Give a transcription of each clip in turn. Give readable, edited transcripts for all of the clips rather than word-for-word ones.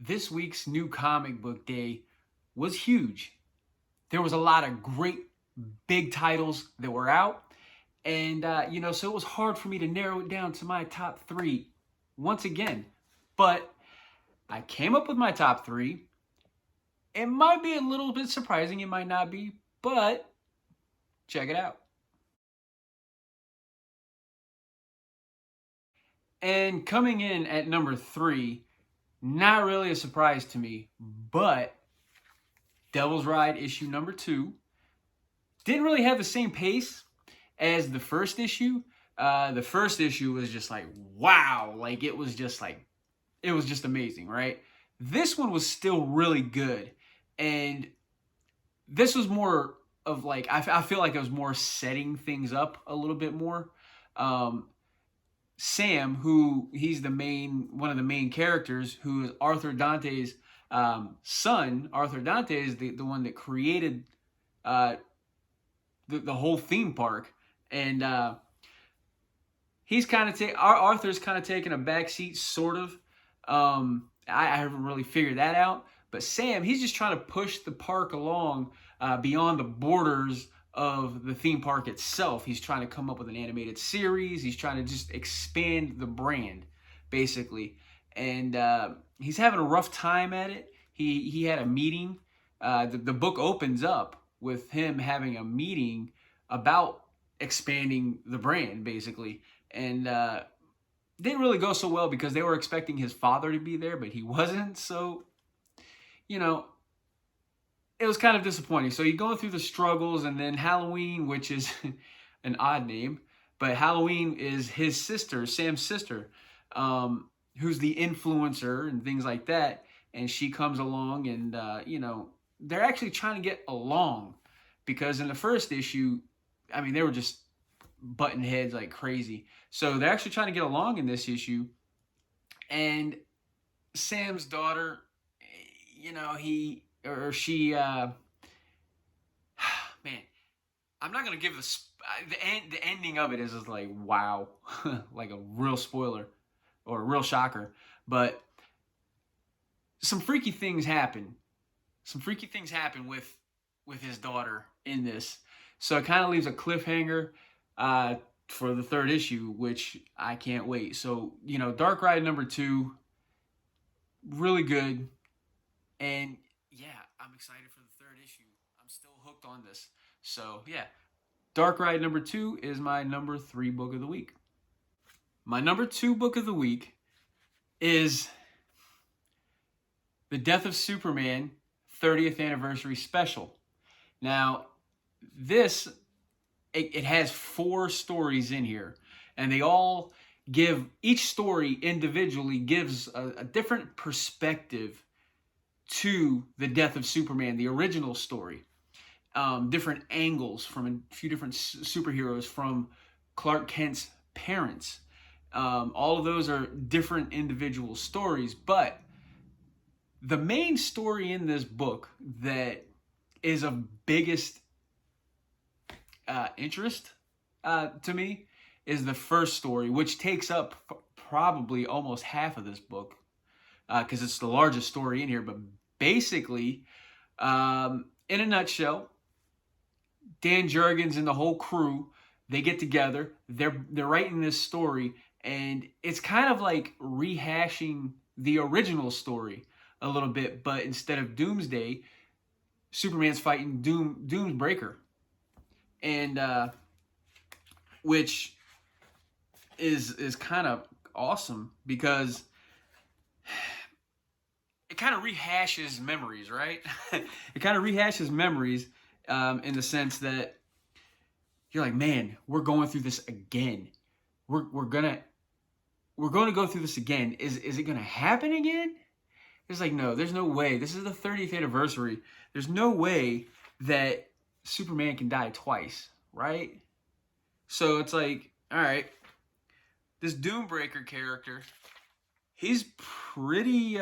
This week's new comic book day was huge. There was a lot of great big titles that were out, and so it was hard for me to narrow it down to my top three once again. But I came up with my top three. It might be a little bit surprising, it might not be, but check it out. And coming in at number three, not really a surprise to me, but Devil's Ride issue number two didn't really have the same pace as the first issue. The first issue was just like, wow, like it was just amazing, right? This one was still really good. And this was more of like, I feel like it was more setting things up a little bit more. Um, Sam, who he's one of the main characters, who is Arthur Dante's son. Arthur Dante is the one that created uh, the whole theme park, and Arthur's kind of taking a backseat, sort of. I haven't really figured that out, but Sam, he's just trying to push the park along beyond the borders of the theme park itself. He's trying to come up with an animated series. He's trying to just expand the brand, basically, and he's having a rough time at it. He had a meeting. The book opens up with him having a meeting about expanding the brand, basically, and didn't really go so well because they were expecting his father to be there, but he wasn't. So, you know, it was kind of disappointing. So you're going through the struggles, and then Halloween, which is an odd name, but Halloween is his sister, Sam's sister, who's the influencer and things like that. And she comes along, and they're actually trying to get along because in the first issue, I mean, they were just butting heads like crazy. So they're actually trying to get along in this issue. And Sam's daughter, he or she, man, I'm not gonna give the ending of it is just like wow, like a real spoiler or a real shocker. But some freaky things happen. Some freaky things happen with his daughter in this. So it kind of leaves a cliffhanger for the third issue, which I can't wait. So, Dark Ride number two, really good. And yeah, I'm excited for the third issue. I'm still hooked on this. So yeah, Dark Ride number two is my number three book of the week. My number two book of the week is The Death of Superman 30th Anniversary Special. Now, this, it has 4 stories in here, and they all each story individually gives a different perspective to the death of Superman, the original story. Different angles from a few different superheroes, from Clark Kent's parents. All of those are different individual stories, but the main story in this book that is of biggest interest to me is the first story, which takes up probably almost half of this book because it's the largest story in here. But basically, in a nutshell, Dan Jurgens and the whole crew, they get together. They're writing this story, and it's kind of like rehashing the original story a little bit, but instead of Doomsday, Superman's fighting Doomsbreaker, and which is kind of awesome because it kind of rehashes memories, right? It kind of rehashes memories in the sense that you're like, man, we're going through this again. We're gonna go through this again. Is it gonna happen again? It's like, no, there's no way. This is the 30th anniversary. There's no way that Superman can die twice, right? So it's like, all right, this Doombreaker character, he's pretty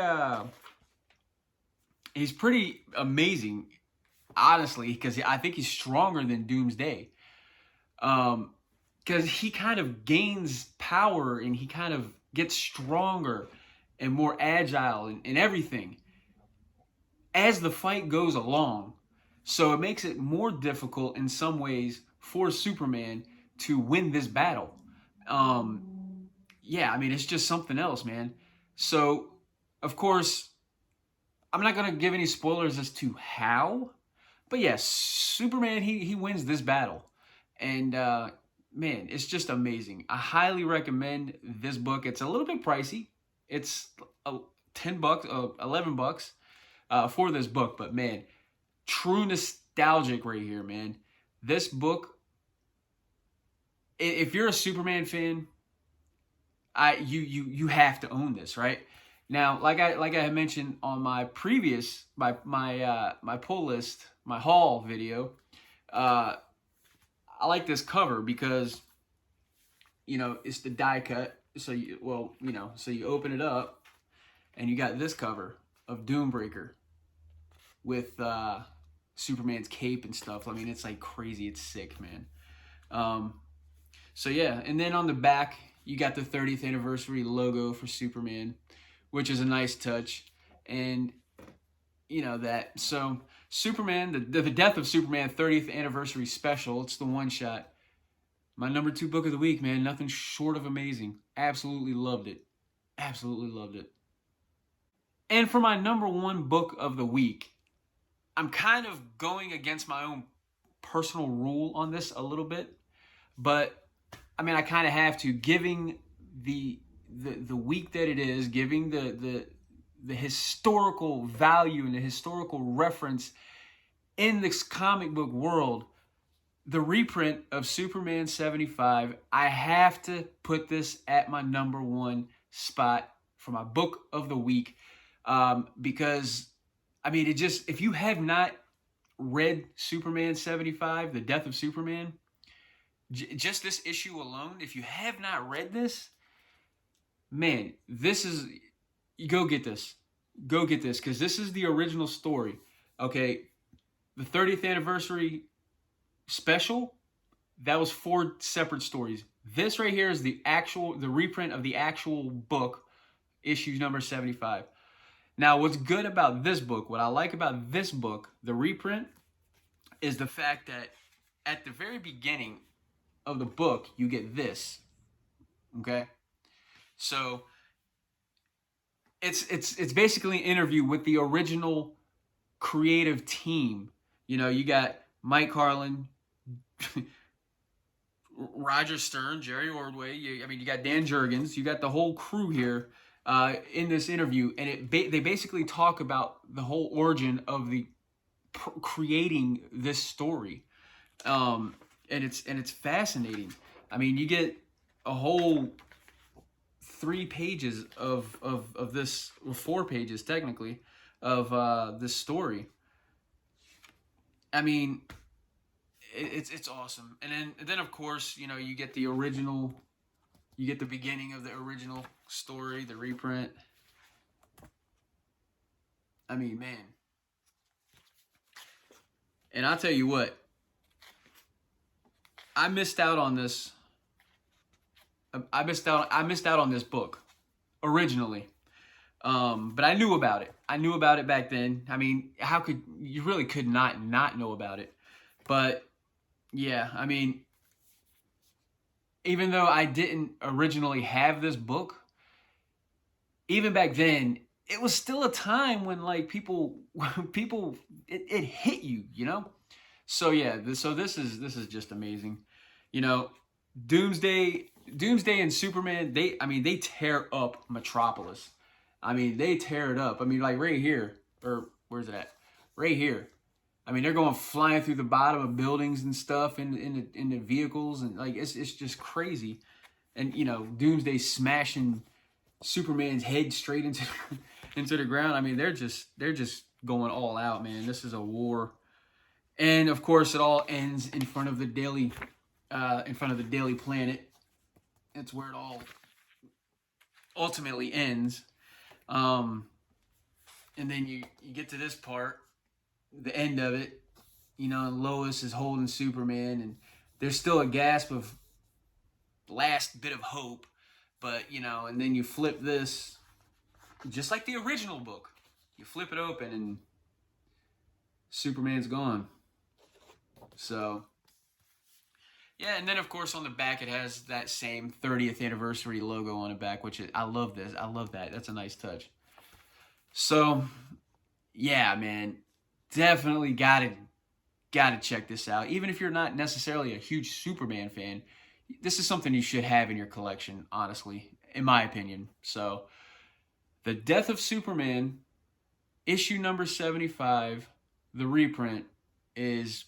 amazing, honestly, because I think he's stronger than Doomsday. Because he kind of gains power and he kind of gets stronger and more agile and everything as the fight goes along. So it makes it more difficult in some ways for Superman to win this battle. Yeah, I mean, it's just something else, man. So, of course, I'm not going to give any spoilers as to how, but yes, Superman, he wins this battle. And, man, it's just amazing. I highly recommend this book. It's a little bit pricey. It's $10, $11 for this book, but man, true nostalgic right here, man. This book, if you're a Superman fan, you have to own this, right? Now, like I had mentioned on my previous my pull list, my haul video, I like this cover because it's the die cut. So so you open it up and you got this cover of Doombreaker with Superman's cape and stuff. I mean, it's like crazy. It's sick, man. So yeah, and then on the back you got the 30th anniversary logo for Superman, which is a nice touch. And that. So Superman, the Death of Superman 30th anniversary special. It's the one shot. My number 2 book of the week, man. Nothing short of amazing. Absolutely loved it. Absolutely loved it. And for my number 1 book of the week, I'm kind of going against my own personal rule on this a little bit, but I mean, I kind of have to, giving the week that it is, giving the historical value and the historical reference in this comic book world. The reprint of Superman 75, I have to put this at my number 1 spot for my book of the week, because I mean, if you have not read Superman 75, The Death of Superman, just this issue alone, if you have not read this, man, go get this. Go get this, because this is the original story. Okay, the 30th anniversary special, that was 4 separate stories. This right here is the reprint of the actual book, issue number 75. Now, what's good about this book, what I like about this book, the reprint, is the fact that at the very beginning of the book, you get this. Okay? So it's basically an interview with the original creative team. You got Mike Carlin, Roger Stern, Jerry Ordway. You got Dan Jurgens. You got the whole crew here in this interview, and they basically talk about the whole origin of the creating this story, and it's fascinating. I mean, you get a whole 3 pages of this, or 4 pages technically, of this story. I mean, it's awesome. And then of course, you get the original, you get the beginning of the original story, the reprint. I mean, man. And I'll tell you what, I missed out on this. I missed out on this book originally. But I knew about it. I knew about it back then. I mean, you really could not know about it. But yeah, I mean, even though I didn't originally have this book, even back then, it was still a time when like people it hit you, So yeah, this is just amazing. Doomsday and Superman, they tear up Metropolis. I mean, they tear it up. I mean, like right here, or where's it at? Right here. I mean, they're going flying through the bottom of buildings and stuff in the vehicles, and like it's just crazy. And Doomsday smashing Superman's head straight into the ground. I mean, they're just going all out, man. This is a war, and of course, it all ends in front of the Daily Planet. It's where it all ultimately ends. And then you get to this part, the end of it, and Lois is holding Superman, and there's still a gasp of last bit of hope, but and then you flip this, just like the original book. You flip it open and Superman's gone. So, yeah, and then of course on the back it has that same 30th anniversary logo on the back, which I love this. I love that. That's a nice touch. So, yeah, man, definitely gotta check this out. Even if you're not necessarily a huge Superman fan, this is something you should have in your collection, honestly, in my opinion. So, The Death of Superman, issue number 75, the reprint, is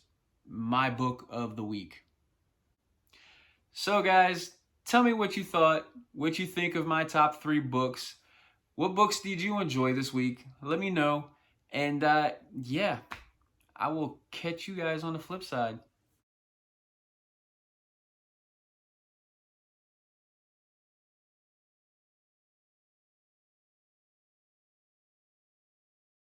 my book of the week. So, guys, tell me what you thought, what you think of my top 3 books. What books did you enjoy this week? Let me know. And yeah, I will catch you guys on the flip side.